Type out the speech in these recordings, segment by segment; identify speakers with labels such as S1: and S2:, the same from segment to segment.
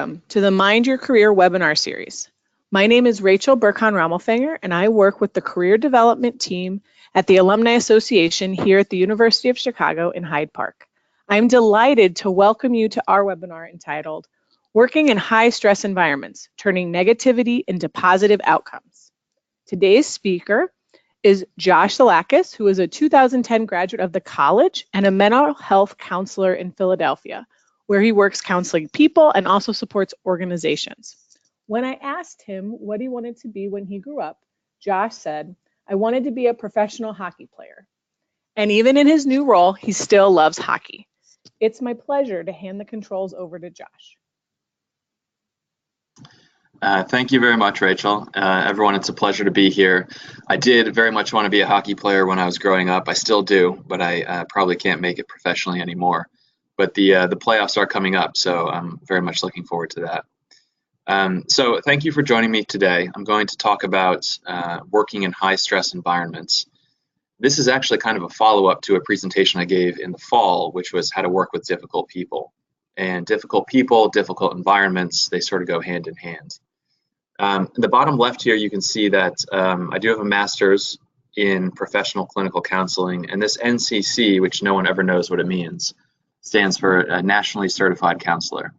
S1: Welcome to the Mind Your Career webinar series. My name is Rachel Burkhan-Ramelfinger, and I work with the Career Development Team at the Alumni Association here at the University of Chicago in Hyde Park. I'm delighted to welcome you to our webinar entitled, Working in High-Stress Environments, Turning Negativity into Positive Outcomes. Today's speaker is Josh Zlatkus, who is a 2010 graduate of the college and a mental health counselor in Philadelphia, where he works counseling people and also supports organizations. When I asked him what he wanted to be when he grew up, Josh said, "I wanted to be a professional hockey player." And even in his new role, he still loves hockey. It's my pleasure to hand the controls over to Josh.
S2: Thank you very much, Rachel. Everyone, it's a pleasure to be here. I did very much want to be a hockey player when I was growing up. I still do, but I probably can't make it professionally anymore. But the playoffs are coming up, so I'm very much looking forward to that. So thank you for joining me today. I'm going to talk about working in high-stress environments. This is actually kind of a follow-up to a presentation I gave in the fall, which was how to work with difficult people. And difficult people, difficult environments, they sort of go hand in hand. In the bottom left here, you can see that I do have a master's in professional clinical counseling, and this NCC, which no one ever knows what it means, stands for a nationally certified counselor.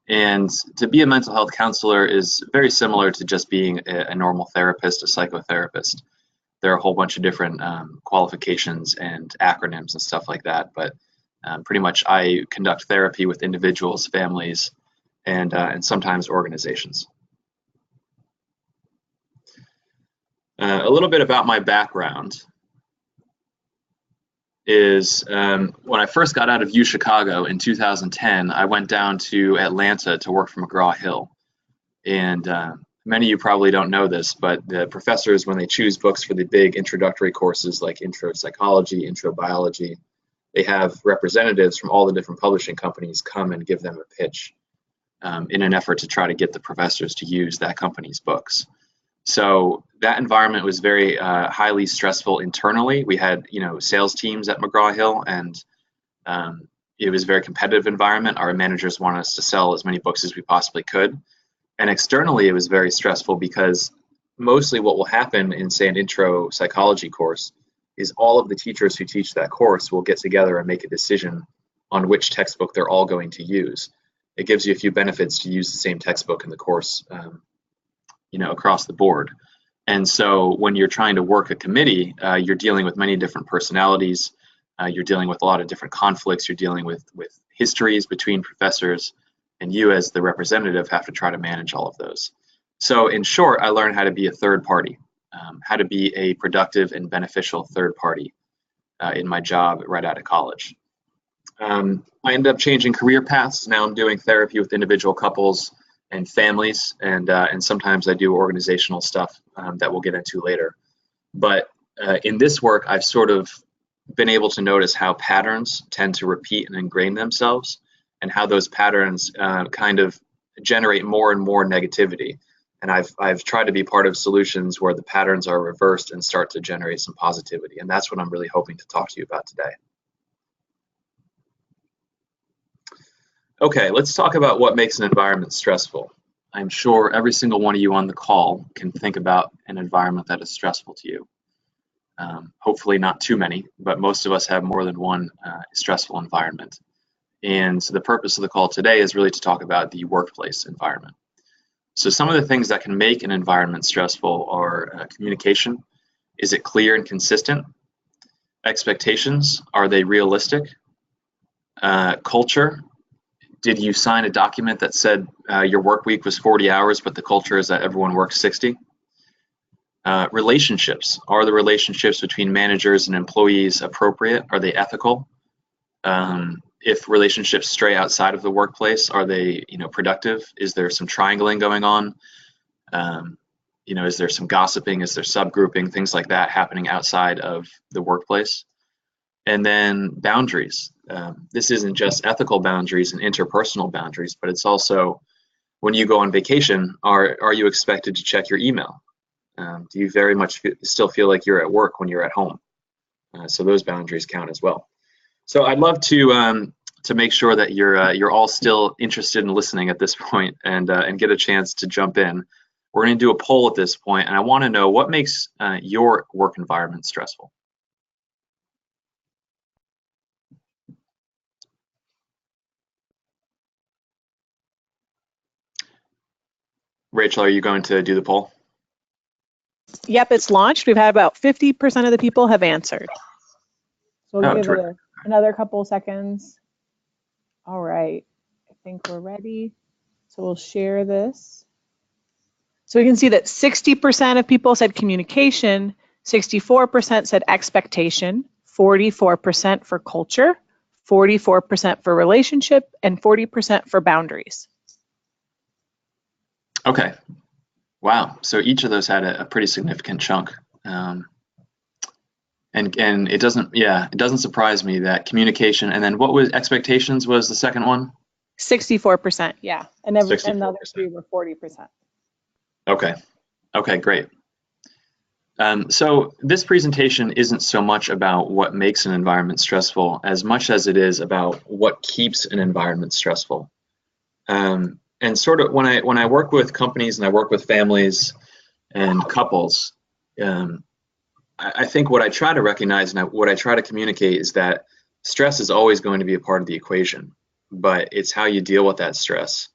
S2: And to be a mental health counselor is very similar to just being a normal therapist, a psychotherapist. There are a whole bunch of different qualifications and acronyms and stuff like that, but pretty much I conduct therapy with individuals, families, and sometimes organizations. A little bit about my background is when I first got out of UChicago in 2010, I went down to Atlanta to work for McGraw-Hill. And many of you probably don't know this, but the professors, when they choose books for the big introductory courses like intro psychology, intro biology, they have representatives from all the different publishing companies come and give them a pitch in an effort to try to get the professors to use that company's books. So that environment was very highly stressful internally. We had, sales teams at McGraw-Hill, and it was a very competitive environment. Our managers wanted us to sell as many books as we possibly could. And externally, it was very stressful because mostly what will happen in, say, an intro psychology course is all of the teachers who teach that course will get together and make a decision on which textbook they're all going to use. It gives you a few benefits to use the same textbook in the course, across the board. And so when you're trying to work a committee, you're dealing with many different personalities. You're dealing with a lot of different conflicts. You're dealing with histories between professors, and you as the representative have to try to manage all of those. So in short, I learned how to be a third party, how to be a productive and beneficial third party in my job right out of college. I ended up changing career paths. Now I'm doing therapy with individual couples and families, and sometimes I do organizational stuff that we'll get into later. But in this work, I've sort of been able to notice how patterns tend to repeat and ingrain themselves, and how those patterns kind of generate more and more negativity. And I've tried to be part of solutions where the patterns are reversed and start to generate some positivity. And that's what I'm really hoping to talk to you about today. Okay, let's talk about what makes an environment stressful. I'm sure every single one of you on the call can think about an environment that is stressful to you. Hopefully not too many, but most of us have more than one stressful environment. And so the purpose of the call today is really to talk about the workplace environment. So some of the things that can make an environment stressful are communication. Is it clear and consistent? Expectations, are they realistic? Culture. Did you sign a document that said your work week was 40 hours, but the culture is that everyone works 60? Relationships. Are the relationships between managers and employees appropriate? Are they ethical? If relationships stray outside of the workplace, are they, productive? Is there some triangling going on? Is there some gossiping? Is there subgrouping? Things like that happening outside of the workplace? And then boundaries. This isn't just ethical boundaries and interpersonal boundaries, but it's also when you go on vacation, are you expected to check your email? Do you very much still feel like you're at work when you're at home? So those boundaries count as well. So I'd love to to make sure that you're all still interested in listening at this point and get a chance to jump in, we're going to do a poll at this point, and I want to know what makes your work environment stressful. Rachel, are you going to do the poll?
S1: Yep, it's launched. We've had about 50% of the people have answered. So we'll give it another couple seconds. All right, I think we're ready. So we'll share this. So we can see that 60% of people said communication, 64% said expectation, 44% for culture, 44% for relationship, and 40% for boundaries.
S2: Okay. Wow. So each of those had a pretty significant chunk. And it doesn't surprise me that communication, and then what was expectations was the second one?
S1: 64%, yeah. And the other three were 40%.
S2: Okay. Okay, great. So this presentation isn't so much about what makes an environment stressful as much as it is about what keeps an environment stressful. And sort of when I work with companies and I work with families and couples, I think what I try to recognize and what I try to communicate is that stress is always going to be a part of the equation, but it's how you deal with that stress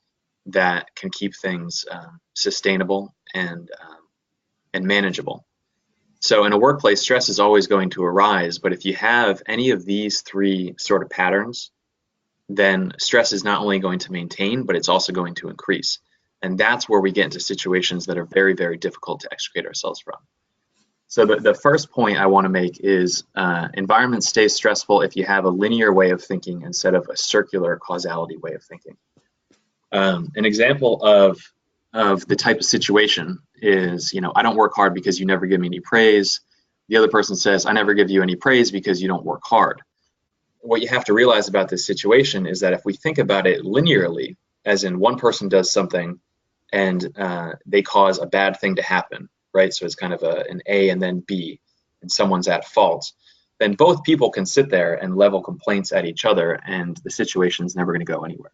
S2: that can keep things sustainable and manageable. So in a workplace, stress is always going to arise, but if you have any of these three sort of patterns, then stress is not only going to maintain, but it's also going to increase. And that's where we get into situations that are very, very difficult to extricate ourselves from. So the first point I want to make is environment stays stressful if you have a linear way of thinking instead of a circular causality way of thinking. An example of the type of situation is, I don't work hard because you never give me any praise. The other person says, I never give you any praise because you don't work hard. What you have to realize about this situation is that if we think about it linearly, as in one person does something and they cause a bad thing to happen, right? So it's kind of an A and then B, and someone's at fault, then both people can sit there and level complaints at each other, and the situation's never going to go anywhere.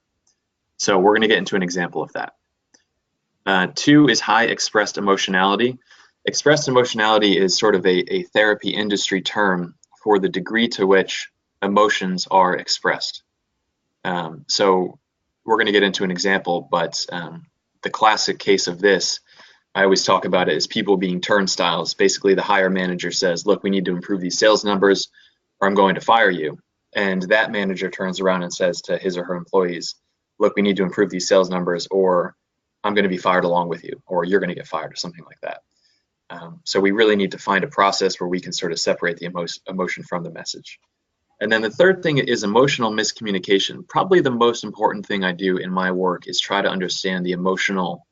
S2: So we're going to get into an example of that. 2 is high expressed emotionality. Expressed emotionality is sort of a therapy industry term for the degree to which emotions are expressed. So we're going to get into an example, but the classic case of this, I always talk about it as people being turnstiles. Basically, the higher manager says, look, we need to improve these sales numbers or I'm going to fire you. And that manager turns around and says to his or her employees, look, we need to improve these sales numbers or I'm going to be fired along with you, or you're going to get fired, or something like that. So we really need to find a process where we can sort of separate the emotion from the message. And then the third thing is emotional miscommunication. Probably the most important thing I do in my work is try to understand the emotional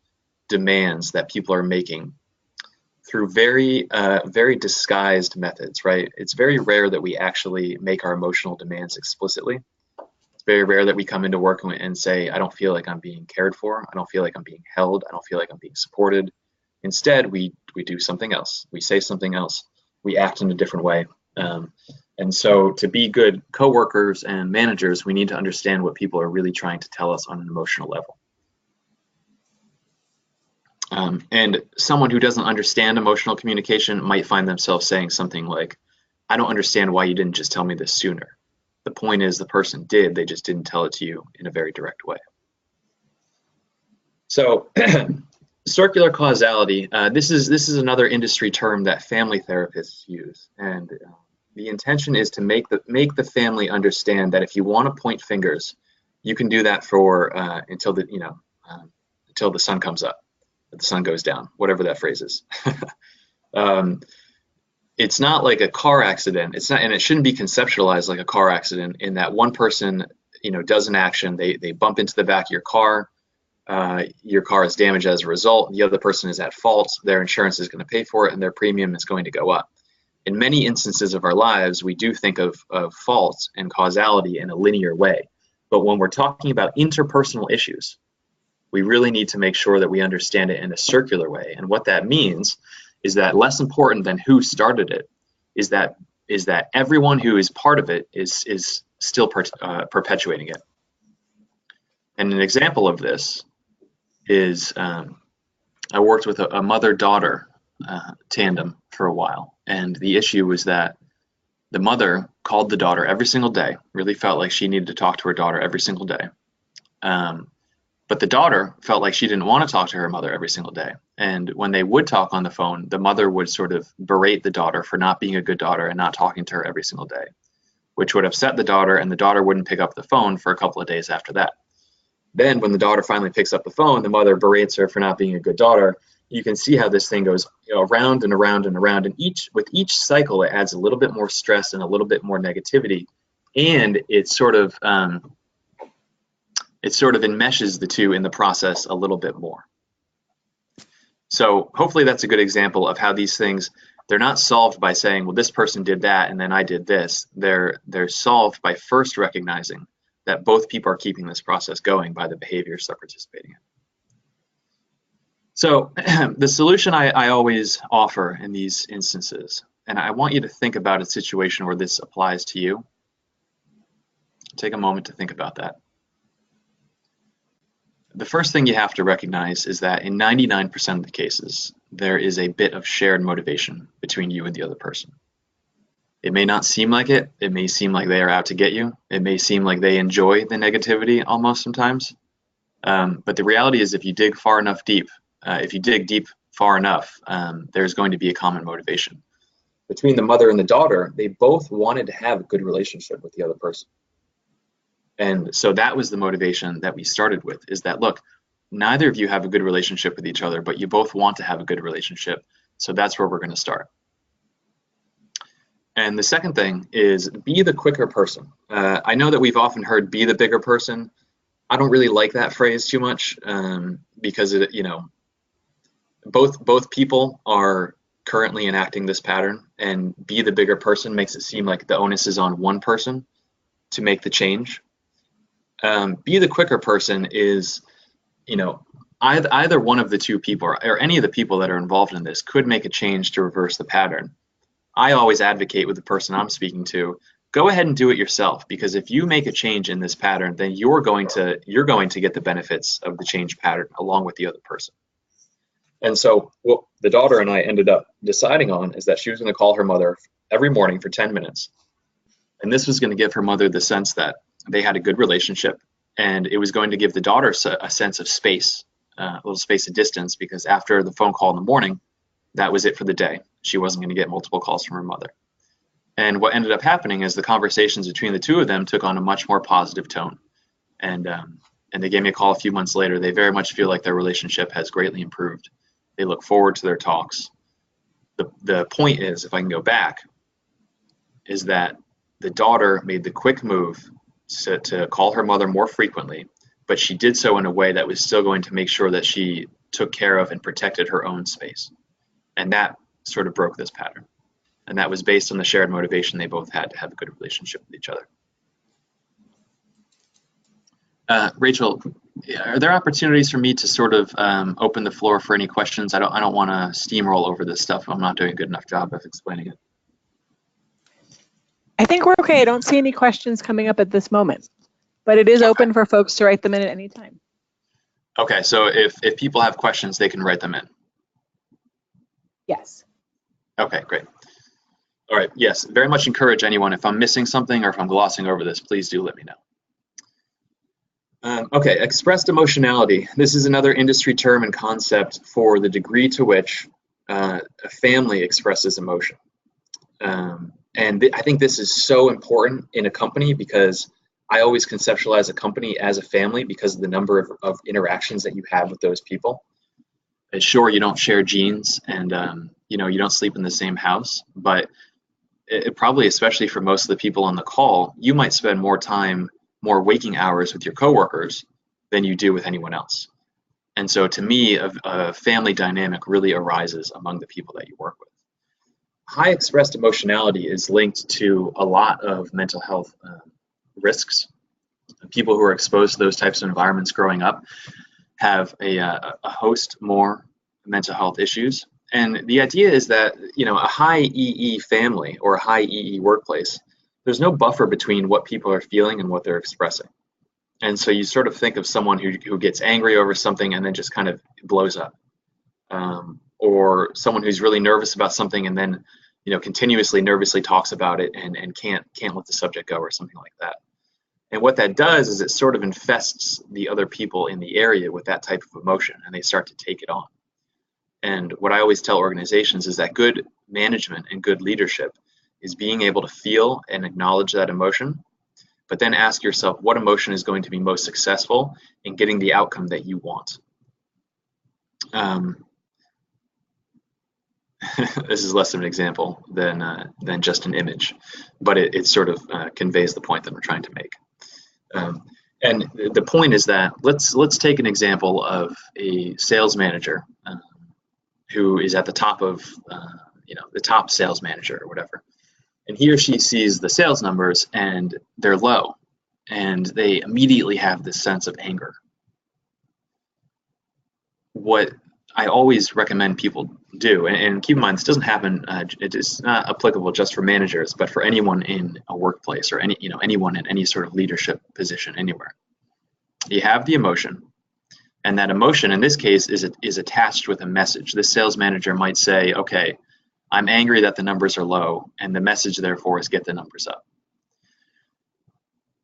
S2: demands that people are making through very disguised methods, right? It's very rare that we actually make our emotional demands explicitly. It's very rare that we come into work and say, I don't feel like I'm being cared for. I don't feel like I'm being held. I don't feel like I'm being supported. Instead, we do something else. We say something else. We act in a different way. And so to be good coworkers and managers, we need to understand what people are really trying to tell us on an emotional level. And someone who doesn't understand emotional communication might find themselves saying something like, I don't understand why you didn't just tell me this sooner. The point is the person did, they just didn't tell it to you in a very direct way. So circular causality, this is another industry term that family therapists use. And the intention is to make the family understand that if you want to point fingers, you can do that for until the sun comes up, the sun goes down, whatever that phrase is. It's not like a car accident. It's not, and it shouldn't be conceptualized like a car accident in that one person, does an action, they bump into the back of your car is damaged as a result. The other person is at fault. Their insurance is going to pay for it, and their premium is going to go up. In many instances of our lives, we do think of fault and causality in a linear way. But when we're talking about interpersonal issues, we really need to make sure that we understand it in a circular way. And what that means is that less important than who started it is that everyone who is part of it is still perpetuating it. And an example of this is I worked with a mother-daughter tandem for a while, and the issue was that the mother called the daughter every single day, really felt like she needed to talk to her daughter every single day. But the daughter felt like she didn't want to talk to her mother every single day. And when they would talk on the phone, the mother would sort of berate the daughter for not being a good daughter and not talking to her every single day, which would upset the daughter, and the daughter wouldn't pick up the phone for a couple of days after that. Then when the daughter finally picks up the phone, the mother berates her for not being a good daughter. You can see how this thing goes, around and around and around. And with each cycle, it adds a little bit more stress and a little bit more negativity. And it sort of enmeshes the two in the process a little bit more. So hopefully that's a good example of how these things, they're not solved by saying, well, this person did that and then I did this. They're solved by first recognizing that both people are keeping this process going by the behaviors they're participating in. So the solution I always offer in these instances, and I want you to think about a situation where this applies to you. Take a moment to think about that. The first thing you have to recognize is that in 99% of the cases, there is a bit of shared motivation between you and the other person. It may not seem like it. It may seem like they are out to get you. It may seem like they enjoy the negativity almost sometimes. But the reality is if you dig far enough deep, if you dig deep far enough, there's going to be a common motivation. Between the mother and the daughter, they both wanted to have a good relationship with the other person. And so that was the motivation that we started with, is that, look, neither of you have a good relationship with each other, but you both want to have a good relationship. So that's where we're going to start. And the second thing is be the quicker person. I know that we've often heard be the bigger person. I don't really like that phrase too much because it, both people are currently enacting this pattern, and be the bigger person makes it seem like the onus is on one person to make the change. Be the quicker person is, either one of the two people or any of the people that are involved in this could make a change to reverse the pattern. I always advocate with the person I'm speaking to, go ahead and do it yourself, because if you make a change in this pattern, then you're going to get the benefits of the change pattern along with the other person. And so what the daughter and I ended up deciding on is that she was going to call her mother every morning for 10 minutes. And this was going to give her mother the sense that they had a good relationship, and it was going to give the daughter a sense of space, a little space of distance, because after the phone call in the morning, that was it for the day. She wasn't going to get multiple calls from her mother. And what ended up happening is the conversations between the two of them took on a much more positive tone. And they gave me a call a few months later. They very much feel like their relationship has greatly improved. They look forward to their talks. The point is, if I can go back, is that the daughter made the quick move to call her mother more frequently, but she did so in a way that was still going to make sure that she took care of and protected her own space. And that sort of broke this pattern. And that was based on the shared motivation they both had to have a good relationship with each other. Rachel, are there opportunities for me to sort of open the floor for any questions? I don't want to steamroll over this stuff. I'm not doing a good enough job of explaining it.
S1: I think we're okay. I don't see any questions coming up at this moment, but it is open for folks to write them in at any time.
S2: Okay, so if people have questions, they can write them in.
S1: Yes.
S2: Okay, great. All right, yes, very much encourage anyone. If I'm missing something or if I'm glossing over this, please do let me know. Okay, expressed emotionality. This is another industry term and concept for the degree to which a family expresses emotion. I think this is so important in a company, because I always conceptualize a company as a family because of the number of interactions that you have with those people. Sure, you don't share genes and you don't sleep in the same house, but it probably, especially for most of the people on the call, you might spend more waking hours with your coworkers than you do with anyone else. And so to me, a family dynamic really arises among the people that you work with. High expressed emotionality is linked to a lot of mental health risks. People who are exposed to those types of environments growing up have a host more mental health issues. And the idea is that, a high EE family or a high EE workplace there's no buffer between what people are feeling and what they're expressing. And so you sort of think of someone who gets angry over something and then just kind of blows up. Or someone who's really nervous about something and then, continuously nervously talks about it and can't let the subject go or something like that. And what that does is it sort of infests the other people in the area with that type of emotion, and they start to take it on. And what I always tell organizations is that good management and good leadership is being able to feel and acknowledge that emotion, but then ask yourself what emotion is going to be most successful in getting the outcome that you want. This is less of an example than just an image, but it sort of conveys the point that we're trying to make. And the point is that let's take an example of a sales manager who is at the top of the top sales manager or whatever, and he or she sees the sales numbers and they're low, and they immediately have this sense of anger. What I always recommend people do, and keep in mind, this doesn't happen, it is not applicable just for managers, but for anyone in a workplace or anyone in any sort of leadership position anywhere. You have the emotion, and that emotion in this case is attached with a message. This sales manager might say, okay, I'm angry that the numbers are low, and the message therefore is get the numbers up.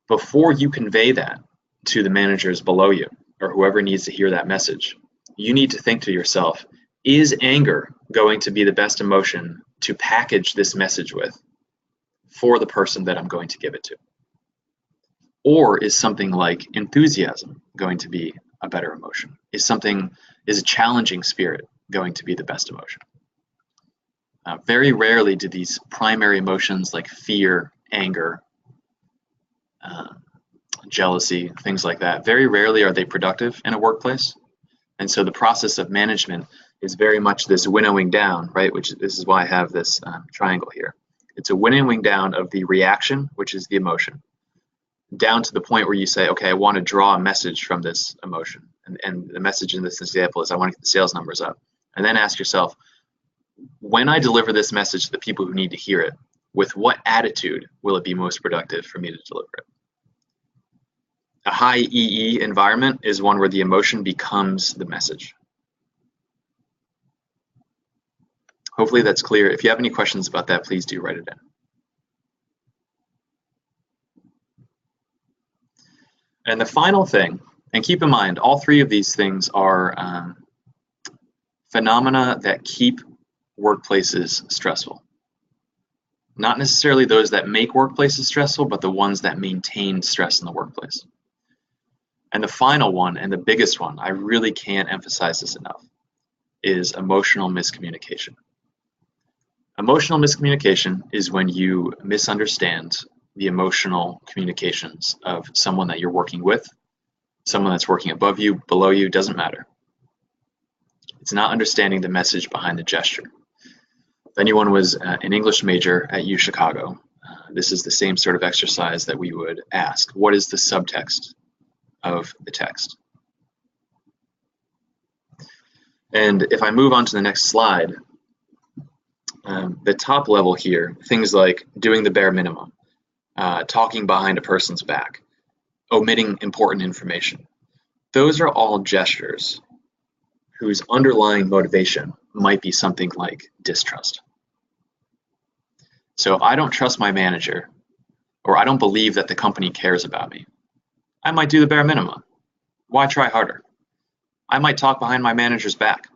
S2: Before you convey that to the managers below you or whoever needs to hear that message, you need to think to yourself, is anger going to be the best emotion to package this message with for the person that I'm going to give it to? Or is something like enthusiasm going to be a better emotion? Is a challenging spirit going to be the best emotion? Very rarely do these primary emotions like fear, anger, jealousy, things like that, very rarely are they productive in a workplace. And so the process of management is very much this winnowing down, right? This is why I have this triangle here. It's a winnowing down of the reaction, which is the emotion, down to the point where you say, okay, I want to draw a message from this emotion. And the message in this example is I want to get the sales numbers up. And then ask yourself, when I deliver this message to the people who need to hear it, with what attitude will it be most productive for me to deliver it? A high EE environment is one where the emotion becomes the message. Hopefully that's clear. If you have any questions about that, please do write it in. And the final thing, and keep in mind, all three of these things are phenomena that keep workplaces stressful. Not necessarily those that make workplaces stressful, but the ones that maintain stress in the workplace. And the final one, and the biggest one, I really can't emphasize this enough, is emotional miscommunication. Emotional miscommunication is when you misunderstand the emotional communications of someone that you're working with, someone that's working above you, below you, doesn't matter. It's not understanding the message behind the gesture. If anyone was an English major at U Chicago, this is the same sort of exercise that we would ask. What is the subtext of the text? And if I move on to the next slide, the top level here, things like doing the bare minimum, talking behind a person's back, omitting important information, those are all gestures whose underlying motivation might be something like distrust. So if I don't trust my manager, or I don't believe that the company cares about me, I might do the bare minimum. Why try harder? I might talk behind my manager's back.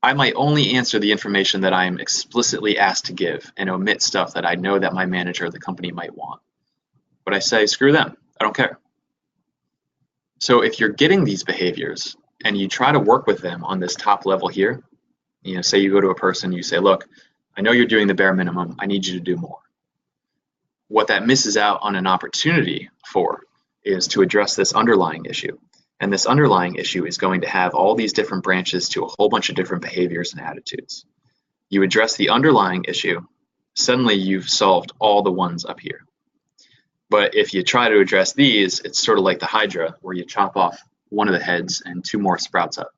S2: I might only answer the information that I am explicitly asked to give and omit stuff that I know that my manager or the company might want. But I say, screw them, I don't care. So if you're getting these behaviors and you try to work with them on this top level here, say you go to a person, you say, look, I know you're doing the bare minimum, I need you to do more. What that misses out on an opportunity for is to address this underlying issue. And this underlying issue is going to have all these different branches to a whole bunch of different behaviors and attitudes. You address the underlying issue, suddenly you've solved all the ones up here. But if you try to address these, it's sort of like the Hydra, where you chop off one of the heads and two more sprouts up.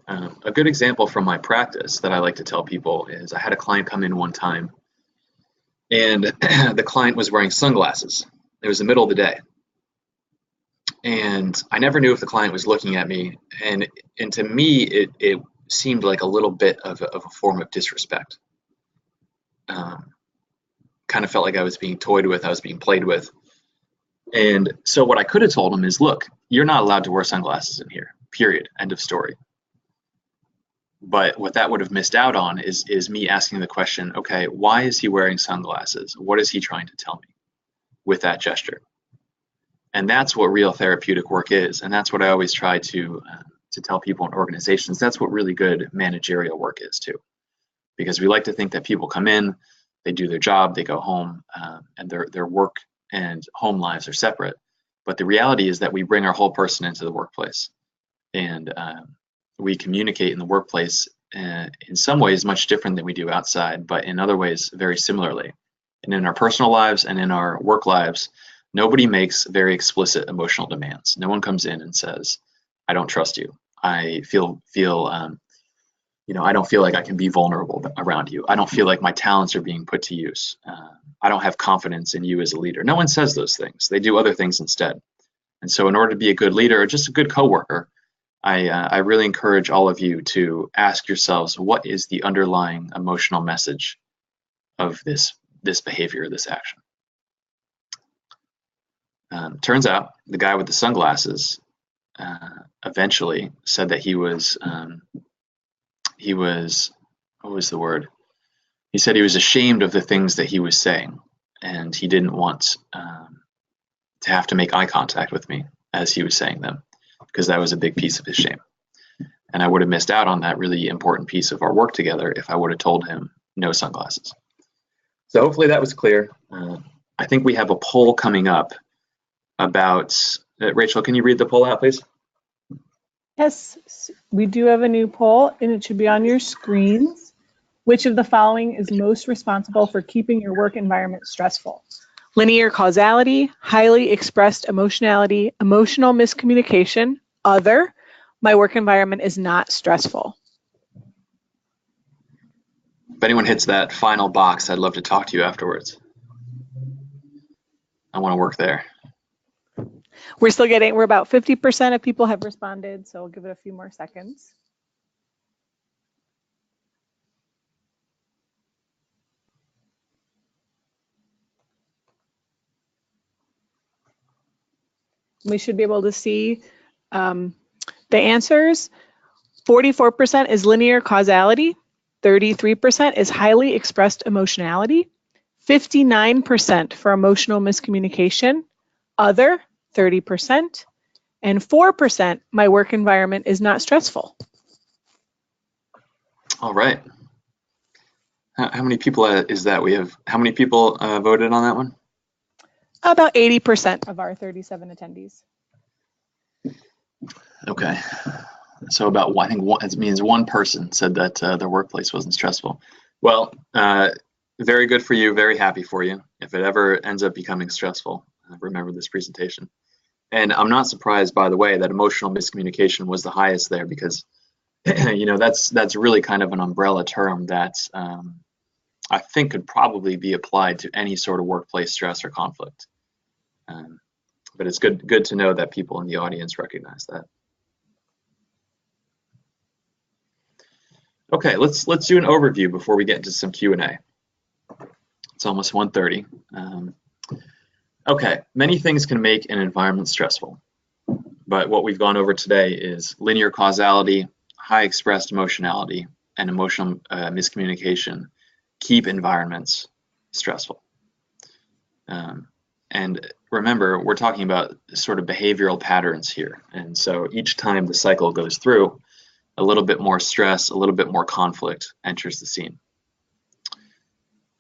S2: A good example from my practice that I like to tell people is I had a client come in one time, and the client was wearing sunglasses. It was the middle of the day, and I never knew if the client was looking at me, and to me it seemed like a little bit of a form of disrespect. Kind of felt like I was being toyed with, I was being played with. And so what I could have told him is, look, you're not allowed to wear sunglasses in here, period, end of story. But what that would have missed out on is me asking the question, okay, why is he wearing sunglasses? What is he trying to tell me with that gesture? And that's what real therapeutic work is. And that's what I always try to tell people in organizations. That's what really good managerial work is too. Because we like to think that people come in, they do their job, they go home, and their work and home lives are separate. But the reality is that we bring our whole person into the workplace. And we communicate in the workplace in some ways much different than we do outside, but in other ways very similarly. And in our personal lives and in our work lives, nobody makes very explicit emotional demands. No one comes in and says, I don't trust you. I feel I don't feel like I can be vulnerable around you. I don't feel like my talents are being put to use. I don't have confidence in you as a leader. No one says those things. They do other things instead. And so in order to be a good leader or just a good coworker, I really encourage all of you to ask yourselves, what is the underlying emotional message of this behavior, this action? Turns out the guy with the sunglasses eventually said that he was, what was the word? He said he was ashamed of the things that he was saying, and he didn't want to have to make eye contact with me as he was saying them, because that was a big piece of his shame. And I would have missed out on that really important piece of our work together if I would have told him no sunglasses. So hopefully that was clear. I think we have a poll coming up about, Rachel, can you read the poll out, please?
S1: Yes, we do have a new poll, and it should be on your screens. Which of the following is most responsible for keeping your work environment stressful? Linear causality, highly expressed emotionality, emotional miscommunication, other, my work environment is not stressful.
S2: If anyone hits that final box, I'd love to talk to you afterwards. I want to work there.
S1: We're about 50% of people have responded, so we'll give it a few more seconds. We should be able to see the answers. 44% is linear causality, 33% is highly expressed emotionality, 59% for emotional miscommunication, other, 30%, and 4%, my work environment is not stressful.
S2: All right. How many people is that we have? How many people voted on that one?
S1: About 80% of our 37 attendees.
S2: Okay. So about, I think it means one person said that their workplace wasn't stressful. Well, very good for you, very happy for you. If it ever ends up becoming stressful, remember this presentation. And I'm not surprised, by the way, that emotional miscommunication was the highest there, because that's really kind of an umbrella term that I think could probably be applied to any sort of workplace stress or conflict. But it's good to know that people in the audience recognize that. Okay, let's do an overview before we get into some Q&A. It's almost 1:30. Okay, many things can make an environment stressful, but what we've gone over today is linear causality, high expressed emotionality, and emotional miscommunication keep environments stressful. And remember, we're talking about sort of behavioral patterns here, and so each time the cycle goes through, a little bit more stress, a little bit more conflict enters the scene.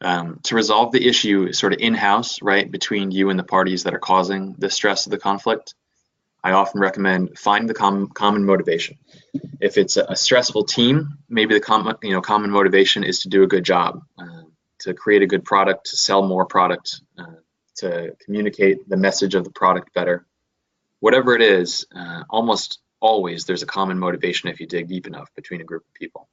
S2: To resolve the issue sort of in-house, right, between you and the parties that are causing the stress of the conflict, I often recommend find the common motivation. If it's a stressful team, maybe the common motivation is to do a good job, to create a good product, to sell more product, to communicate the message of the product better. Whatever it is, almost always there's a common motivation if you dig deep enough between a group of people.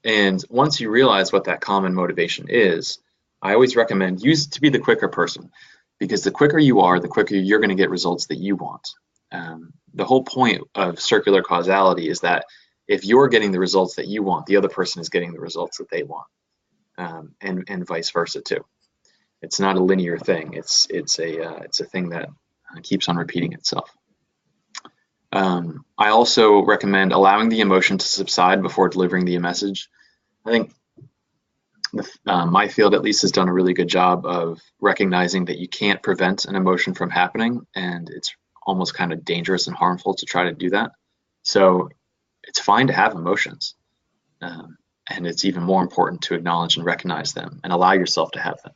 S2: And once you realize what that common motivation is, I always recommend use it to be the quicker person, because the quicker you are, the quicker you're going to get results that you want. The whole point of circular causality is that if you're getting the results that you want, the other person is getting the results that they want, and vice versa too. It's not a linear thing. It's a thing that keeps on repeating itself. I also recommend allowing the emotion to subside before delivering the message. I think my field at least has done a really good job of recognizing that you can't prevent an emotion from happening, and it's almost kind of dangerous and harmful to try to do that. So it's fine to have emotions, and it's even more important to acknowledge and recognize them and allow yourself to have them.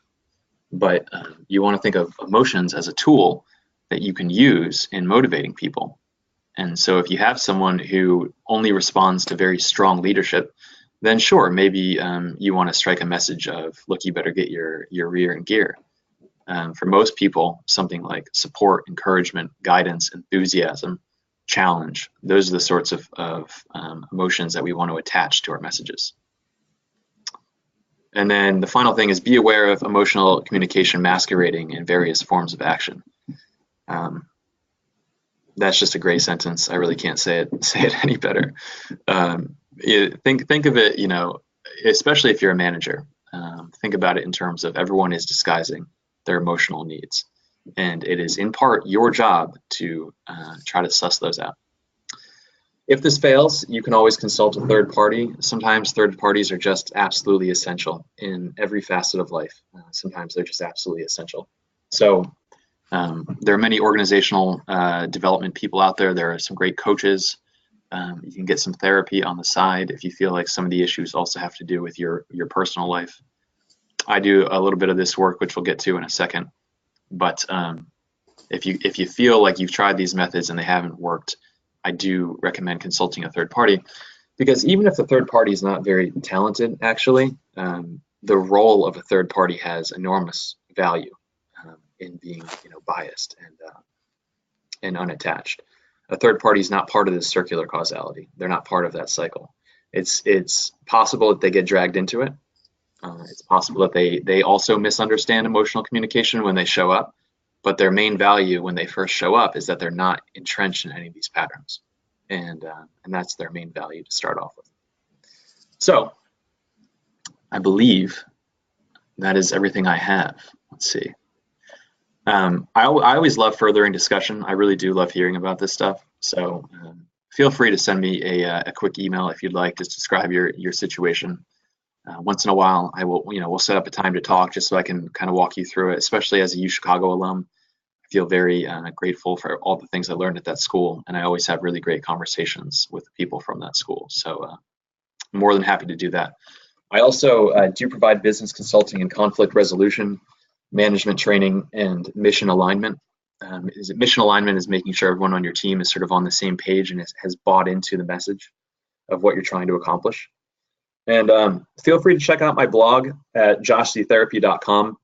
S2: But you want to think of emotions as a tool that you can use in motivating people. And so if you have someone who only responds to very strong leadership, then sure, maybe you want to strike a message of, look, you better get your rear in gear. For most people, something like support, encouragement, guidance, enthusiasm, challenge, those are the sorts of emotions that we want to attach to our messages. And then the final thing is be aware of emotional communication masquerading in various forms of action. That's just a great sentence. I really can't say it any better. Think of it, you know, especially if you're a manager, think about it in terms of everyone is disguising their emotional needs, and it is in part your job to try to suss those out. If this fails, you can always consult a third party. Sometimes third parties are just absolutely essential in every facet of life. Sometimes they're just absolutely essential. So there are many organizational development people out there. There are some great coaches. You can get some therapy on the side if you feel like some of the issues also have to do with your personal life. I do a little bit of this work, which we'll get to in a second. But if you feel like you've tried these methods and they haven't worked, I do recommend consulting a third party, because even if the third party is not very talented, actually, the role of a third party has enormous value in being, biased and unattached. A third party is not part of this circular causality. They're not part of that cycle. It's possible that they get dragged into it. It's possible that they also misunderstand emotional communication when they show up, but their main value when they first show up is that they're not entrenched in any of these patterns, and that's their main value to start off with. So I believe that is everything I have. Let's see. I always love furthering discussion. I really do love hearing about this stuff. So feel free to send me a quick email if you'd like to describe your situation. Once in a while, I will, we'll set up a time to talk just so I can kind of walk you through it, especially as a UChicago alum. I feel very grateful for all the things I learned at that school, and I always have really great conversations with people from that school. So I'm more than happy to do that. I also do provide business consulting and conflict resolution, management training, and mission alignment. Mission alignment is making sure everyone on your team is sort of on the same page and has bought into the message of what you're trying to accomplish. And feel free to check out my blog at joshztherapy.com.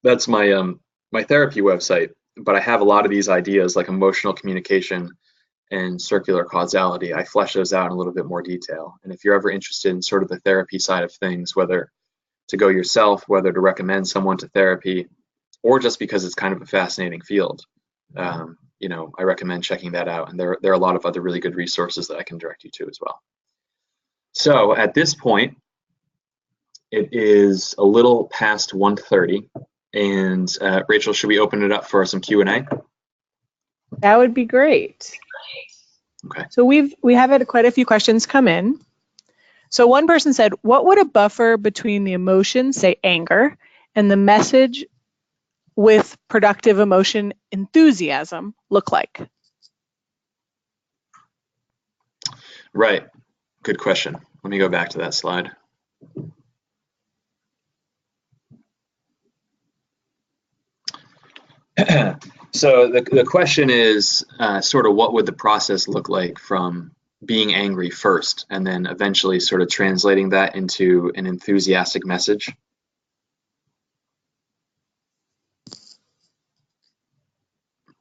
S2: That's my my therapy website, but I have a lot of these ideas like emotional communication and circular causality. I flesh those out in a little bit more detail. And if you're ever interested in sort of the therapy side of things, whether to go yourself, whether to recommend someone to therapy, or just because it's kind of a fascinating field, I recommend checking that out. And there are a lot of other really good resources that I can direct you to as well. So at this point, it is a little past 1:30, and Rachel, should we open it up for some Q&A?
S1: That would be great.
S2: Okay.
S1: So we have had quite a few questions come in. So one person said, what would a buffer between the emotion, say anger, and the message with productive emotion, enthusiasm, look like?
S2: Right. Good question. Let me go back to that slide. So the question is sort of what would the process look like from being angry first and then eventually sort of translating that into an enthusiastic message?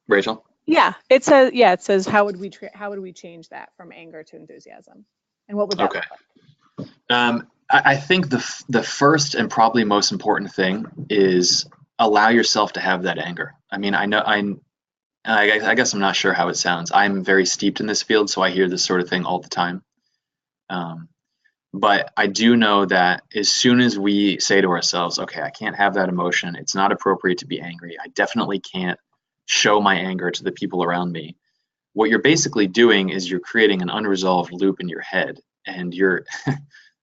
S2: Rachel?
S1: it says how would we change that from anger to enthusiasm, and what would that
S2: Okay.
S1: look like?
S2: I think the first and probably most important thing is allow yourself to have that anger. I mean, I guess I'm not sure how it sounds. I'm very steeped in this field, so I hear this sort of thing all the time. But I do know that as soon as we say to ourselves, okay, I can't have that emotion, it's not appropriate to be angry, I definitely can't show my anger to the people around me, what you're basically doing is you're creating an unresolved loop in your head, and you're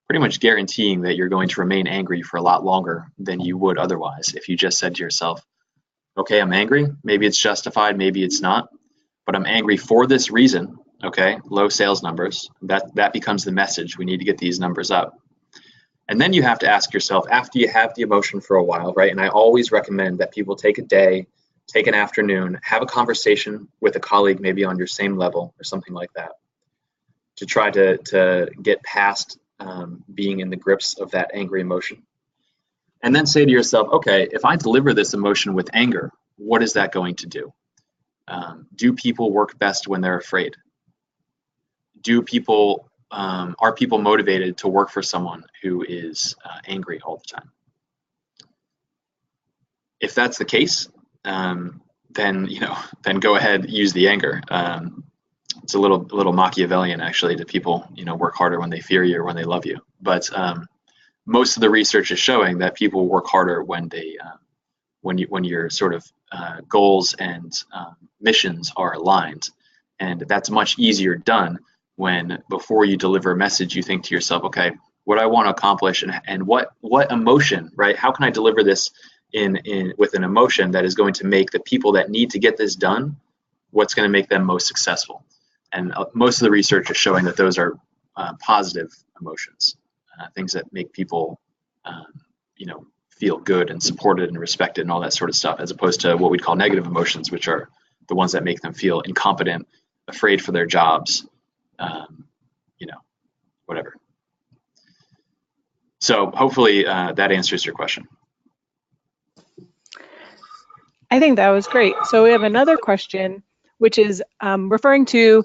S2: pretty much guaranteeing that you're going to remain angry for a lot longer than you would otherwise if you just said to yourself, okay, I'm angry, maybe it's justified, maybe it's not, but I'm angry for this reason. Okay, low sales numbers, that becomes the message. We need to get these numbers up. And then you have to ask yourself, after you have the emotion for a while, right? And I always recommend that people take a day, take an afternoon, have a conversation with a colleague maybe on your same level or something like that, to try to get past being in the grips of that angry emotion. And then say to yourself, okay, if I deliver this emotion with anger, what is that going to do? Do people work best when they're afraid? Are people motivated to work for someone who is angry all the time? If that's the case, then go ahead, use the anger. It's a little Machiavellian actually, to people, work harder when they fear you or when they love you. But most of the research is showing that people work harder when your sort of goals and missions are aligned, and that's much easier done when before you deliver a message you think to yourself, okay, what I want to accomplish and what emotion, right? How can I deliver this with an emotion that is going to make the people that need to get this done, what's going to make them most successful? And most of the research is showing that those are positive emotions, things that make people feel good and supported and respected and all that sort of stuff, as opposed to what we'd call negative emotions, which are the ones that make them feel incompetent, afraid for their jobs, whatever. So hopefully that answers your question.
S1: I think that was great. So we have another question, which is referring to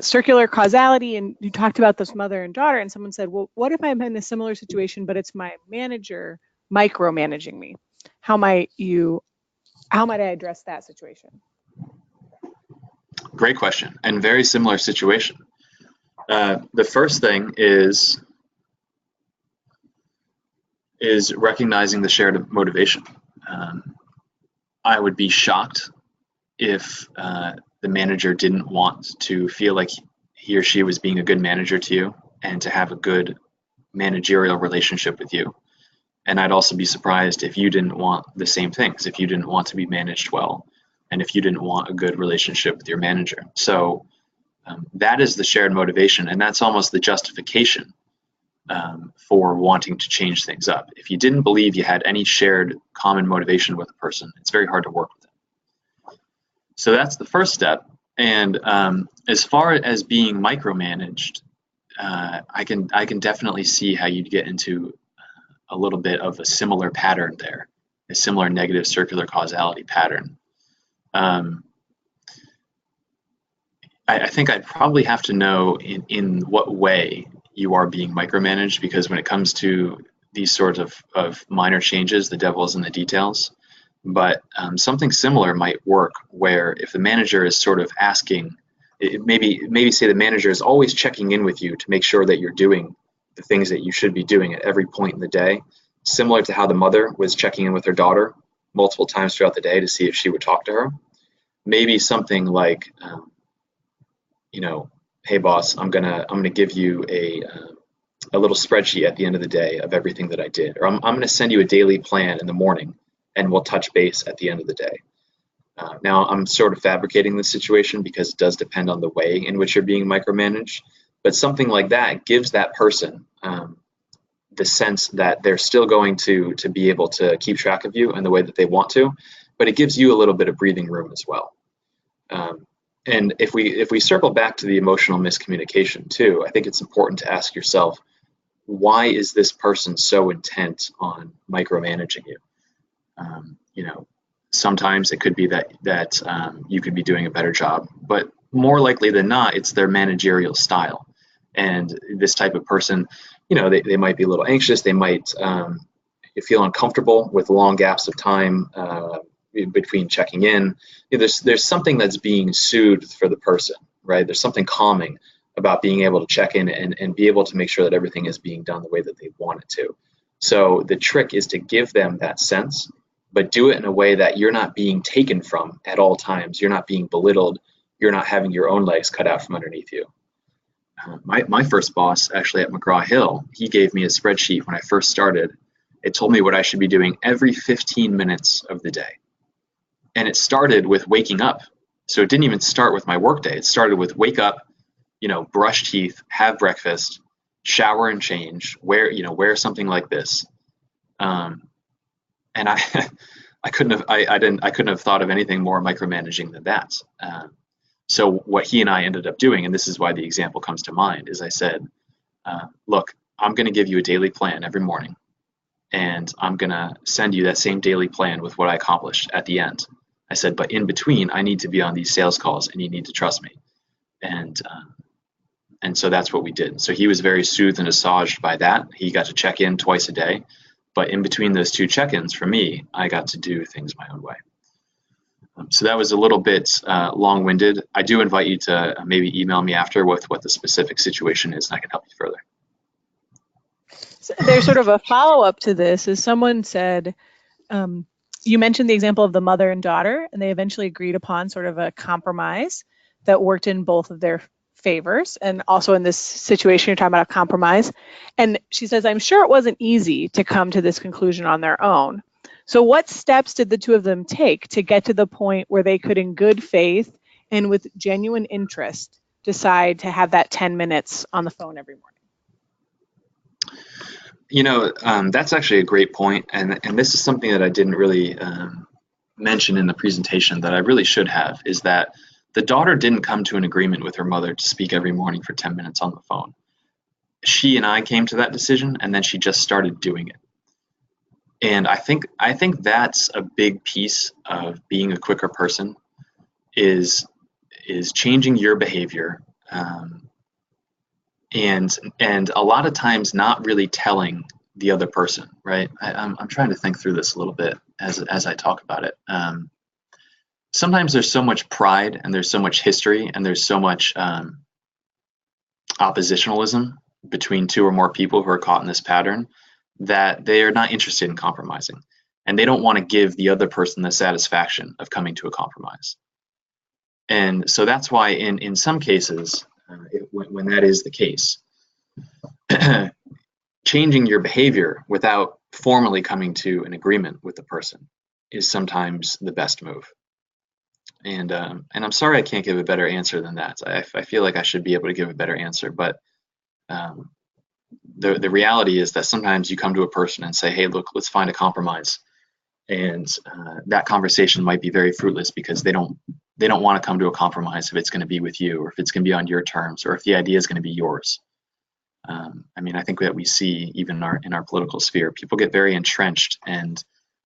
S1: circular causality, and you talked about this mother and daughter, and someone said, well, what if I'm in a similar situation, but it's my manager micromanaging me? How might I address that situation?
S2: Great question, and very similar situation. The first thing is recognizing the shared motivation. I would be shocked if the manager didn't want to feel like he or she was being a good manager to you and to have a good managerial relationship with you. And I'd also be surprised if you didn't want the same things, if you didn't want to be managed well, and if you didn't want a good relationship with your manager. So that is the shared motivation, and that's almost the justification for wanting to change things up. If you didn't believe you had any shared common motivation with a person, it's very hard to work with them. So that's the first step. And as far as being micromanaged, I can definitely see how you'd get into a little bit of a similar pattern there, a similar negative circular causality pattern. I think I'd probably have to know in what way you are being micromanaged, because when it comes to these sorts of minor changes, the devil is in the details. But something similar might work, where if the manager is sort of asking, maybe say the manager is always checking in with you to make sure that you're doing the things that you should be doing at every point in the day, similar to how the mother was checking in with her daughter multiple times throughout the day to see if she would talk to her. Maybe something like, hey boss, I'm gonna give you a little spreadsheet at the end of the day of everything that I did, or I'm gonna send you a daily plan in the morning, and we'll touch base at the end of the day. Now I'm sort of fabricating this situation because it does depend on the way in which you're being micromanaged, but something like that gives that person the sense that they're still going to be able to keep track of you in the way that they want to, but it gives you a little bit of breathing room as well. And if we circle back to the emotional miscommunication too, I think it's important to ask yourself, why is this person so intent on micromanaging you? Sometimes it could be that you could be doing a better job, but more likely than not, it's their managerial style. And this type of person, they might be a little anxious. They might feel uncomfortable with long gaps of time between checking in. There's something that's being soothed for the person, right? There's something calming about being able to check in and be able to make sure that everything is being done the way that they want it to. So the trick is to give them that sense, but do it in a way that you're not being taken from at all times. You're not being belittled. You're not having your own legs cut out from underneath you. My first boss, actually at McGraw-Hill, he gave me a spreadsheet when I first started. It told me what I should be doing every 15 minutes of the day. And it started with waking up. So it didn't even start with my workday. It started with wake up, brush teeth, have breakfast, shower and change, wear something like this. And I couldn't have thought of anything more micromanaging than that. So what he and I ended up doing, and this is why the example comes to mind, is I said, look, I'm going to give you a daily plan every morning, and I'm going to send you that same daily plan with what I accomplished at the end. I said, but in between, I need to be on these sales calls, and you need to trust me. And so that's what we did. So he was very soothed and massaged by that. He got to check in twice a day. But in between those two check-ins, for me, I got to do things my own way. So that was a little bit long-winded. I do invite you to maybe email me after with what the specific situation is, and I can help you further.
S1: So there's sort of a follow-up to this. As someone said, you mentioned the example of the mother and daughter, and they eventually agreed upon sort of a compromise that worked in both of their favors. And also in this situation, you're talking about a compromise. And she says, I'm sure it wasn't easy to come to this conclusion on their own. So what steps did the two of them take to get to the point where they could, in good faith and with genuine interest, decide to have that 10 minutes on the phone every morning?
S2: That's actually a great point. And this is something that I didn't really mention in the presentation that I really should have, is that the daughter didn't come to an agreement with her mother to speak every morning for 10 minutes on the phone. She and I came to that decision, and then she just started doing it. And I think that's a big piece of being a quicker person, is changing your behavior, and a lot of times not really telling the other person, right? I'm trying to think through this a little bit as I talk about it. Sometimes there's so much pride, and there's so much history, and there's so much oppositionalism between two or more people who are caught in this pattern, that they are not interested in compromising, and they don't want to give the other person the satisfaction of coming to a compromise. And so that's why in some cases, when that is the case, changing your behavior without formally coming to an agreement with the person is sometimes the best move. And I'm sorry I can't give a better answer than that. I feel like I should be able to give a better answer, but the reality is that sometimes you come to a person and say, hey, look, let's find a compromise. And that conversation might be very fruitless because they don't want to come to a compromise if it's going to be with you, or if it's going to be on your terms, or if the idea is going to be yours. I think that we see even in our political sphere, people get very entrenched, and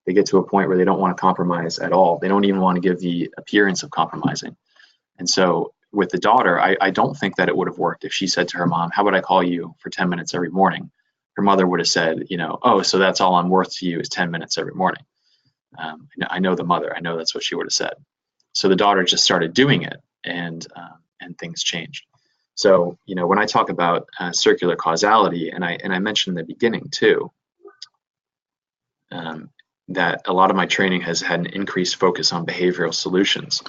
S2: they get to a point where they don't want to compromise at all. They don't even want to give the appearance of compromising. And so with the daughter, I don't think that it would have worked if she said to her mom, how about I call you for 10 minutes every morning? Her mother would have said, oh, so that's all I'm worth to you is 10 minutes every morning. I know the mother. I know that's what she would have said. So the daughter just started doing it, and things changed. So, when I talk about circular causality, and I mentioned in the beginning too, that a lot of my training has had an increased focus on behavioral solutions.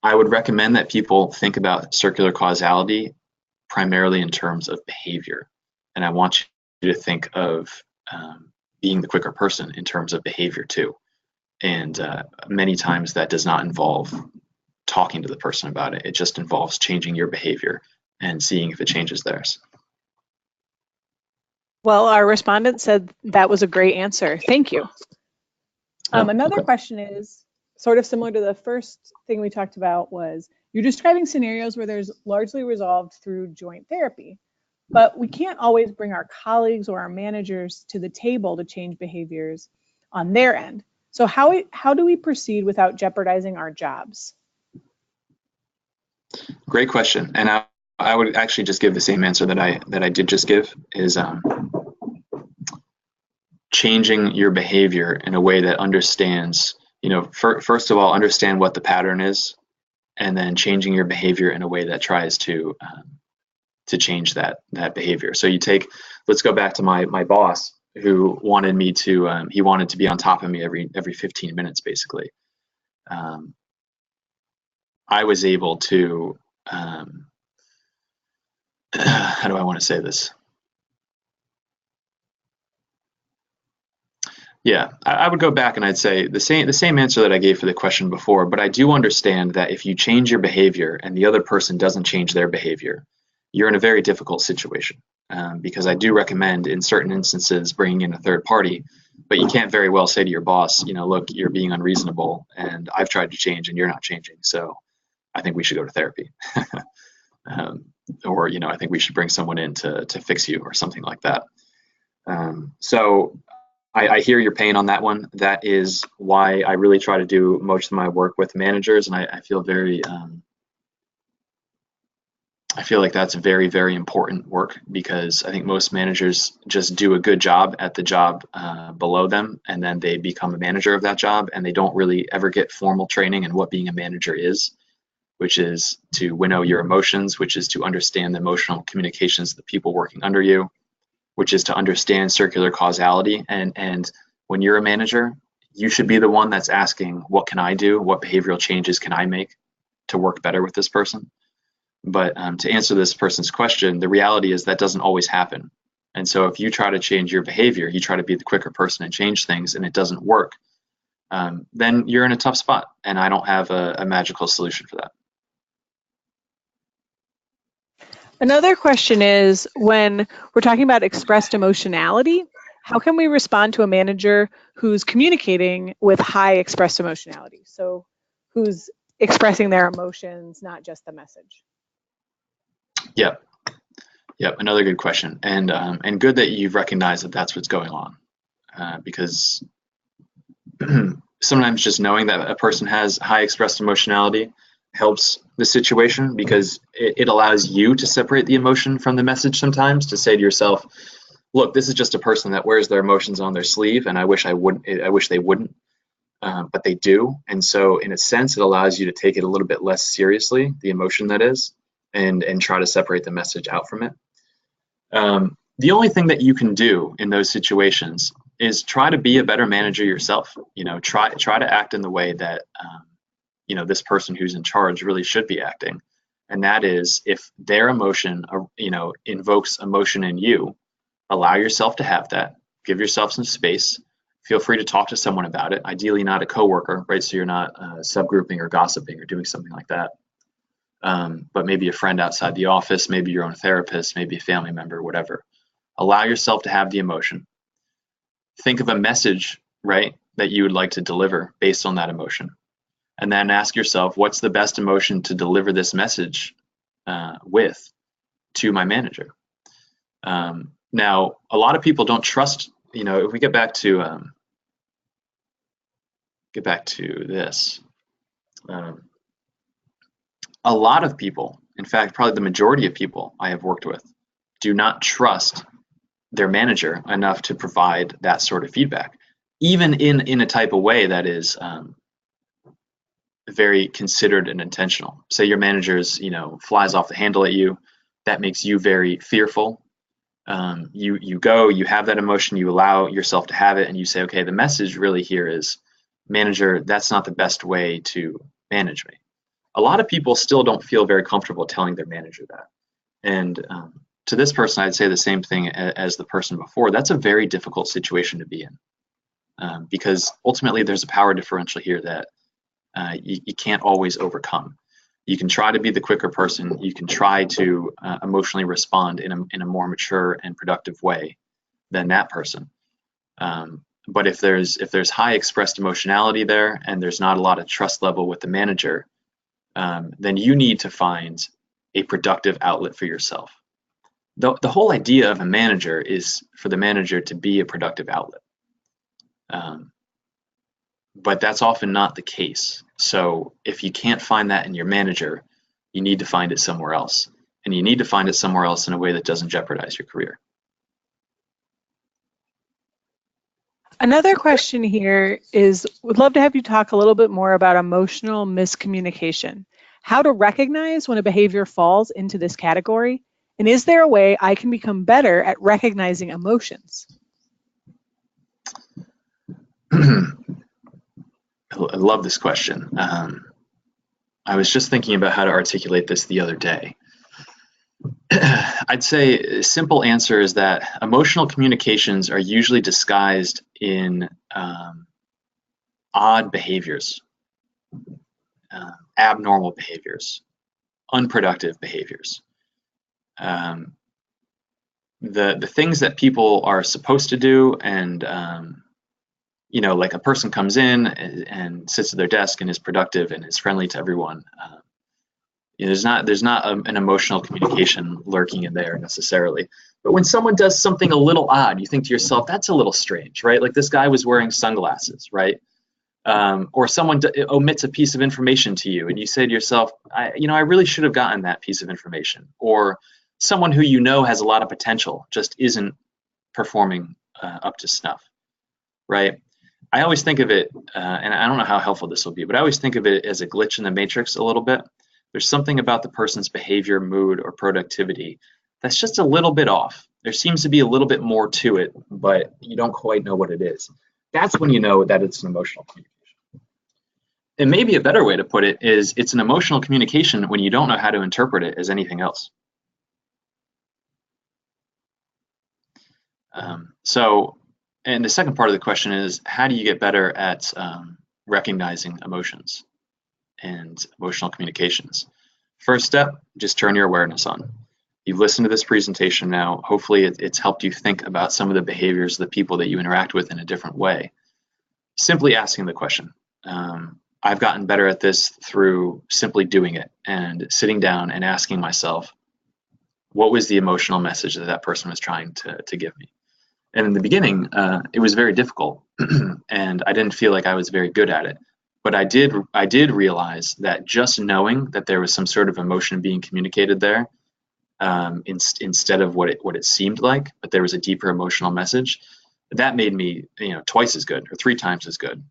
S2: I would recommend that people think about circular causality primarily in terms of behavior. And I want you to think of being the quicker person in terms of behavior too. And many times that does not involve talking to the person about it. It just involves changing your behavior and seeing if it changes theirs.
S1: Well, our respondent said that was a great answer. Thank you. Another question is sort of similar to the first thing we talked about, was you're describing scenarios where there's largely resolved through joint therapy, but we can't always bring our colleagues or our managers to the table to change behaviors on their end. So how do we proceed without jeopardizing our jobs?
S2: Great question. And I would actually just give the same answer that I did just give, is changing your behavior in a way that understands, first of all, understand what the pattern is, and then changing your behavior in a way that tries to change that behavior. So let's go back to my boss, who wanted me to, he wanted to be on top of me every 15 minutes, basically. I was able to, how do I want to say this? Yeah, I would go back and I'd say the same answer that I gave for the question before, but I do understand that if you change your behavior and the other person doesn't change their behavior, you're in a very difficult situation, because I do recommend in certain instances bringing in a third party, but you can't very well say to your boss, look, you're being unreasonable and I've tried to change and you're not changing, so I think we should go to therapy. Or, I think we should bring someone in to fix you or something like that. So I hear your pain on that one. That is why I really try to do most of my work with managers, and I feel I feel like that's very, very important work, because I think most managers just do a good job at the job below them, and then they become a manager of that job, and they don't really ever get formal training in what being a manager is, which is to winnow your emotions, which is to understand the emotional communications of the people working under you, which is to understand circular causality. And when you're a manager, you should be the one that's asking, what can I do? What behavioral changes can I make to work better with this person? But to answer this person's question, the reality is that doesn't always happen. And so if you try to change your behavior, you try to be the quicker person and change things, and it doesn't work, then you're in a tough spot. And I don't have a magical solution for that.
S1: Another question is, when we're talking about expressed emotionality, how can we respond to a manager who's communicating with high expressed emotionality? So who's expressing their emotions, not just the message?
S2: Yep. Another good question, and good that you've recognized that that's what's going on, because sometimes just knowing that a person has high expressed emotionality helps the situation, because it allows you to separate the emotion from the message sometimes, to say to yourself, look, this is just a person that wears their emotions on their sleeve, and I wish they wouldn't, but they do. And so in a sense, it allows you to take it a little bit less seriously, the emotion that is, and try to separate the message out from it. The only thing that you can do in those situations is try to be a better manager yourself. Try to act in the way that this person who's in charge really should be acting. And that is, if their emotion, invokes emotion in you, allow yourself to have that. Give yourself some space. Feel free to talk to someone about it. Ideally not a coworker, right? So you're not subgrouping or gossiping or doing something like that. But maybe a friend outside the office, maybe your own therapist, maybe a family member, whatever. Allow yourself to have the emotion. Think of a message, right, that you would like to deliver based on that emotion. And then ask yourself, what's the best emotion to deliver this message with to my manager? Now, a lot of people don't trust, if we get back to this, a lot of people, in fact, probably the majority of people I have worked with, do not trust their manager enough to provide that sort of feedback, even in a type of way that is very considered and intentional. Say your manager's, flies off the handle at you, that makes you very fearful. You go, you have that emotion, you allow yourself to have it, and you say, okay, the message really here is, manager, that's not the best way to manage me. A lot of people still don't feel very comfortable telling their manager that. And to this person, I'd say the same thing as the person before. That's a very difficult situation to be in, because ultimately there's a power differential here that you can't always overcome. You can try to be the quicker person. You can try to emotionally respond in a more mature and productive way than that person. But if there's high expressed emotionality there and there's not a lot of trust level with the manager, then you need to find a productive outlet for yourself. The whole idea of a manager is for the manager to be a productive outlet. but that's often not the case. So if you can't find that in your manager, you need to find it somewhere else. And you need to find it somewhere else in a way that doesn't jeopardize your career.
S1: Another question here is, would love to have you talk a little bit more about emotional miscommunication, how to recognize when a behavior falls into this category, and is there a way I can become better at recognizing emotions?
S2: I love this question. I was just thinking about how to articulate this the other day. I'd say a simple answer is that emotional communications are usually disguised in odd behaviors, abnormal behaviors, unproductive behaviors. The things that people are supposed to do, and like a person comes in and sits at their desk and is productive and is friendly to everyone. There's not an emotional communication lurking in there necessarily. But when someone does something a little odd, you think to yourself, that's a little strange, right? Like this guy was wearing sunglasses, right? Or someone omits a piece of information to you and you say to yourself, I really should have gotten that piece of information. Or someone who you know has a lot of potential just isn't performing up to snuff, right? I always think of it, and I don't know how helpful this will be, but I always think of it as a glitch in the matrix a little bit. There's something about the person's behavior, mood, or productivity that's just a little bit off. There seems to be a little bit more to it, but you don't quite know what it is. That's when you know that it's an emotional communication. And maybe a better way to put it is it's an emotional communication when you don't know how to interpret it as anything else. And the second part of the question is, how do you get better at recognizing emotions and emotional communications? First step, just turn your awareness on. You've listened to this presentation now. Hopefully it's helped you think about some of the behaviors of the people that you interact with in a different way. Simply asking the question. I've gotten better at this through simply doing it and sitting down and asking myself, what was the emotional message that that person was trying to give me? And in the beginning, it was very difficult and I didn't feel like I was very good at it. But I did realize that just knowing that there was some sort of emotion being communicated there, instead of what it seemed like, but there was a deeper emotional message, that made me twice as good or 3 times as good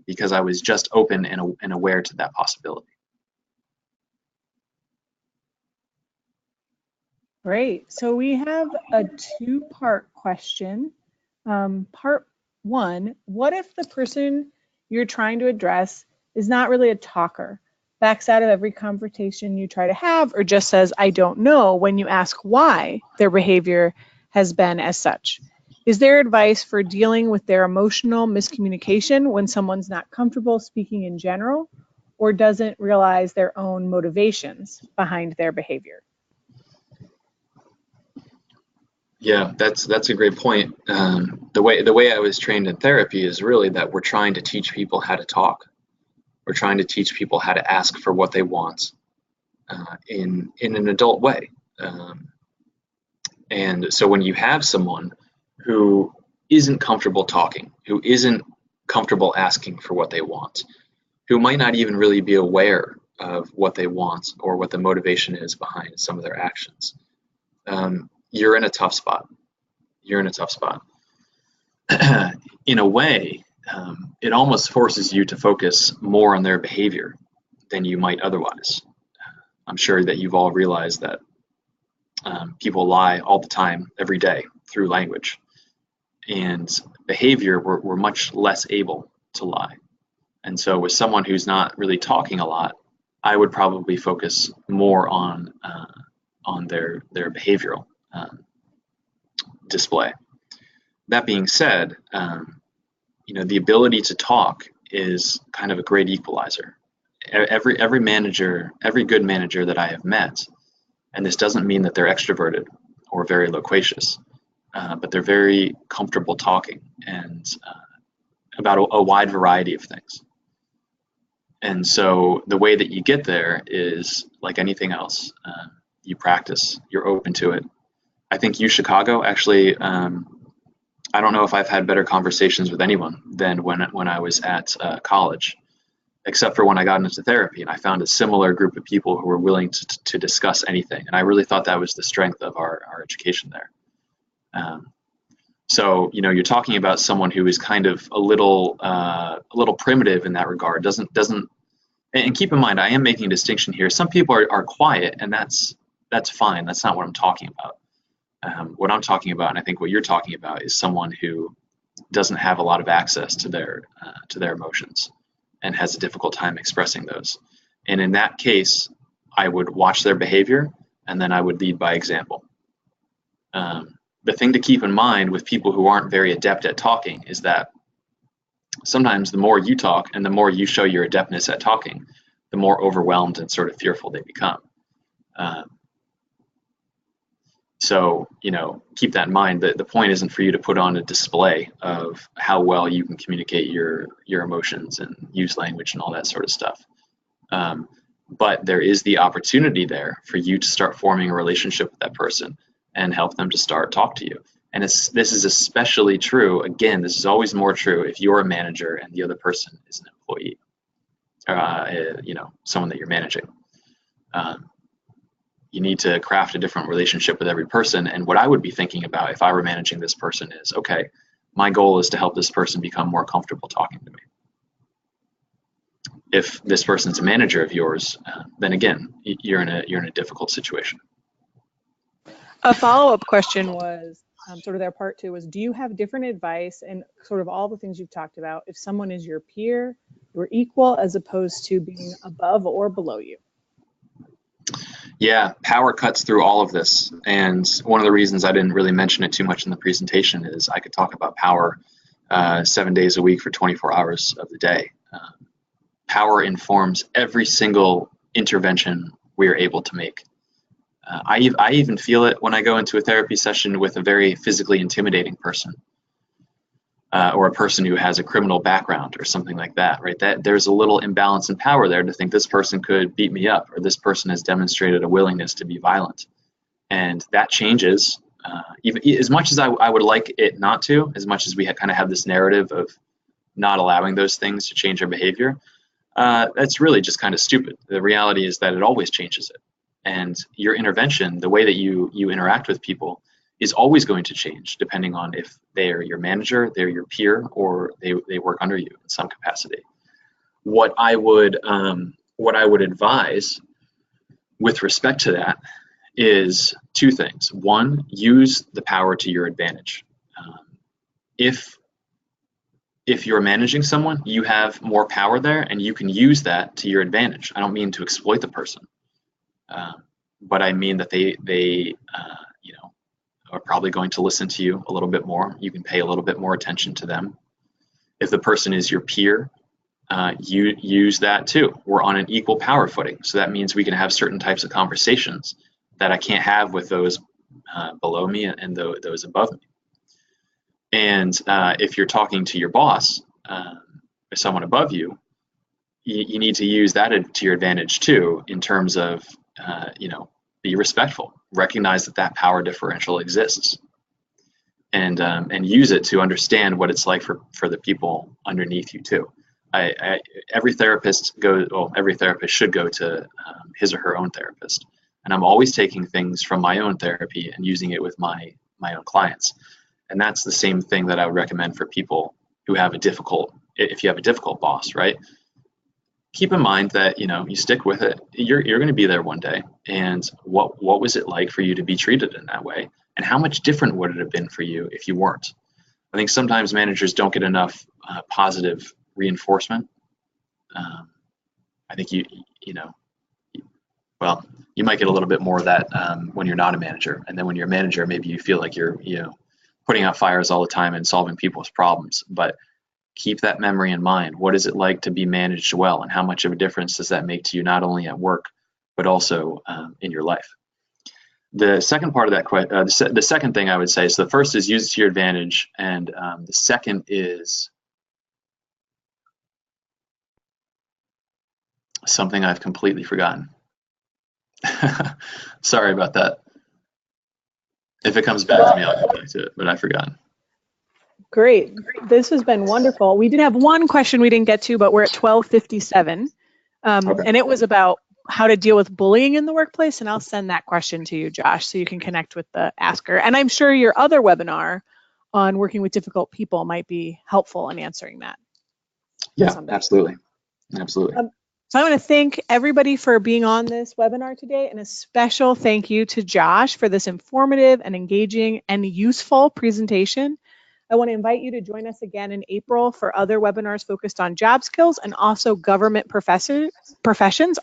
S2: because I was just open and aware to that possibility.
S1: Great. So we have a 2-part question. Part 1, what if the person you're trying to address is not really a talker, backs out of every conversation you try to have, or just says, I don't know, when you ask why their behavior has been as such? Is there advice for dealing with their emotional miscommunication when someone's not comfortable speaking in general or doesn't realize their own motivations behind their behavior?
S2: Yeah, that's a great point. The way I was trained in therapy is really that we're trying to teach people how to talk. We're trying to teach people how to ask for what they want in an adult way. And so when you have someone who isn't comfortable talking, who isn't comfortable asking for what they want, who might not even really be aware of what they want or what the motivation is behind some of their actions, you're in a tough spot. You're in a tough spot. In a way, it almost forces you to focus more on their behavior than you might otherwise. I'm sure that you've all realized that people lie all the time, every day, through language. And behavior, we're much less able to lie. And so with someone who's not really talking a lot, I would probably focus more on their behavioral display. That being said, the ability to talk is kind of a great equalizer. Every manager, every good manager that I have met, and this doesn't mean that they're extroverted or very loquacious, but they're very comfortable talking and about a wide variety of things. And so the way that you get there is like anything else. You practice, you're open to it. I think UChicago actually, I I don't know if I've had better conversations with anyone than when I was at college, except for when I got into therapy, and I found a similar group of people who were willing to discuss anything. And I really thought that was the strength of our education there. So, you know, you're talking about someone who is kind of a little primitive in that regard. And keep in mind, I am making a distinction here. Some people are quiet, and that's fine. That's not what I'm talking about. What I'm talking about, and I think what you're talking about, is someone who doesn't have a lot of access to their emotions and has a difficult time expressing those. And in that case, I would watch their behavior, and then I would lead by example. The thing to keep in mind with people who aren't very adept at talking is that sometimes the more you talk and the more you show your adeptness at talking, the more overwhelmed and sort of fearful they become. So, you know, keep that in mind. The point isn't for you to put on a display of how well you can communicate your emotions and use language and all that sort of stuff. But there is the opportunity there for you to start forming a relationship with that person and help them to start talk to you. And this is especially true, again, this is always more true if you're a manager and the other person is an employee, you know, someone that you're managing. You need to craft a different relationship with every person. And what I would be thinking about if I were managing this person is, okay, my goal is to help this person become more comfortable talking to me. If this person's a manager of yours, then again, you're in a difficult situation.
S1: A follow-up question was, sort of their part two was, do you have different advice and sort of all the things you've talked about if someone is your peer, your equal, as opposed to being above or below you?
S2: Yeah, power cuts through all of this. And one of the reasons I didn't really mention it too much in the presentation is I could talk about power 7 days a week for 24 hours of the day. Power informs every single intervention we are able to make. I even feel it when I go into a therapy session with a very physically intimidating person, or a person who has a criminal background or something like that, right? That there's a little imbalance in power there to think this person could beat me up, or this person has demonstrated a willingness to be violent. And that changes, even as much as I would like it not to, as much as we kind of have this narrative of not allowing those things to change our behavior, that's really just kind of stupid. The reality is that it always changes it. And your intervention, the way that you interact with people, is always going to change depending on if they are your manager, they're your peer, or they work under you in some capacity. What I would advise with respect to that is two things. One, use the power to your advantage. If you're managing someone, you have more power there, and you can use that to your advantage. I don't mean to exploit the person. But I mean that they you know, are probably going to listen to you a little bit more. You can pay a little bit more attention to them. If the person is your peer, you use that too. We're on an equal power footing. So that means we can have certain types of conversations that I can't have with those below me and those above me. And if you're talking to your boss, or someone above you, you need to use that to your advantage too, in terms of, you know, be respectful, recognize that power differential exists, and use it to understand what it's like for the people underneath you too. Every therapist should go to his or her own therapist, and I'm always taking things from my own therapy and using it with my own clients. And that's the same thing that I would recommend for people who have if you have a difficult boss, right? Keep in mind that, you know, you stick with it. You're going to be there one day. And what was it like for you to be treated in that way? And how much different would it have been for you if you weren't? I think sometimes managers don't get enough positive reinforcement. I think you might get a little bit more of that when you're not a manager. And then when you're a manager, maybe you feel like you're, you know, putting out fires all the time and solving people's problems. But keep that memory in mind. What is it like to be managed well, and how much of a difference does that make to you, not only at work, but also in your life? The second part of that question, the second thing I would say, so the first is use it to your advantage, and the second is something I've completely forgotten. Sorry about that. If it comes back to me, I'll get back to it, but I've forgotten.
S1: Great. This has been wonderful. We did have one question we didn't get to, but we're at 12:57.
S2: Okay.
S1: And it was about how to deal with bullying in the workplace. And I'll send that question to you, Josh, so you can connect with the asker. And I'm sure your other webinar on working with difficult people might be helpful in answering that.
S2: Yeah, absolutely. Absolutely.
S1: So I want to thank everybody for being on this webinar today, and a special thank you to Josh for this informative and engaging and useful presentation. I want to invite you to join us again in April for other webinars focused on job skills and also government professions.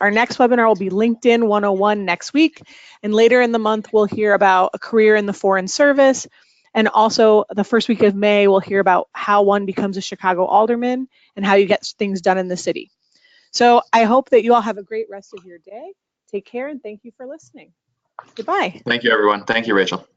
S1: Our next webinar will be LinkedIn 101 next week, and later in the month we'll hear about a career in the foreign service, and also the first week of May we'll hear about how one becomes a Chicago alderman and how you get things done in the city. So I hope that you all have a great rest of your day. Take care, and thank you for listening. Goodbye.
S2: Thank you, everyone. Thank you, Rachel.